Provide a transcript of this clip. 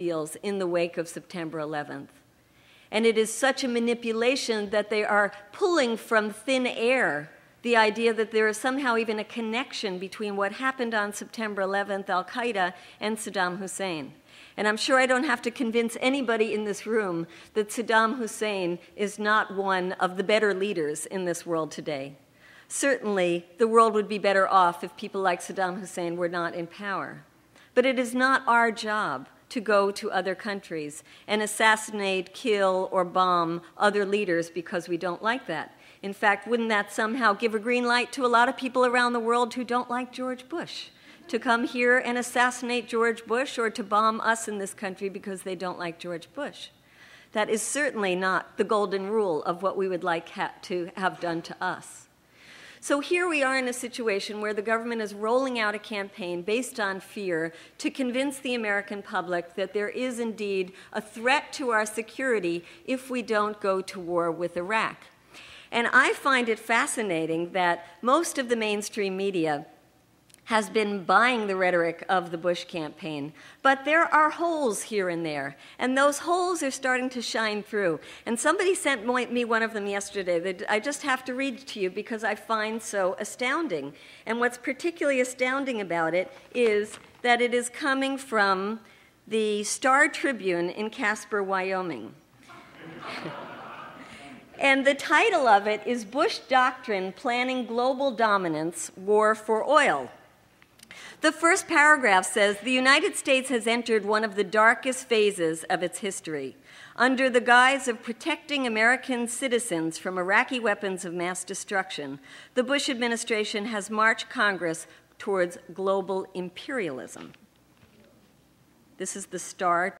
feels in the wake of September 11th. And it is such a manipulation that they are pulling from thin air the idea that there is somehow even a connection between what happened on September 11th, al-Qaeda, and Saddam Hussein. And I'm sure I don't have to convince anybody in this room that Saddam Hussein is not one of the better leaders in this world today. Certainly, the world would be better off if people like Saddam Hussein were not in power. But it is not our job to go to other countries and assassinate, kill, or bomb other leaders because we don't like that. In fact, wouldn't that somehow give a green light to a lot of people around the world who don't like George Bush to come here and assassinate George Bush or to bomb us in this country because they don't like George Bush? That is certainly not the golden rule of what we would like to have done to us. So here we are in a situation where the government is rolling out a campaign based on fear to convince the American public that there is indeed a threat to our security if we don't go to war with Iraq. And I find it fascinating that most of the mainstream media has been buying the rhetoric of the Bush campaign. But there are holes here and there, and those holes are starting to shine through. And somebody sent me one of them yesterday that I just have to read to you because I find so astounding. And what's particularly astounding about it is that it is coming from the Star Tribune in Casper, Wyoming. And the title of it is Bush Doctrine Planning Global Dominance, War for Oil. The first paragraph says, the United States has entered one of the darkest phases of its history. Under the guise of protecting American citizens from Iraqi weapons of mass destruction, the Bush administration has marched Congress towards global imperialism. This is the Star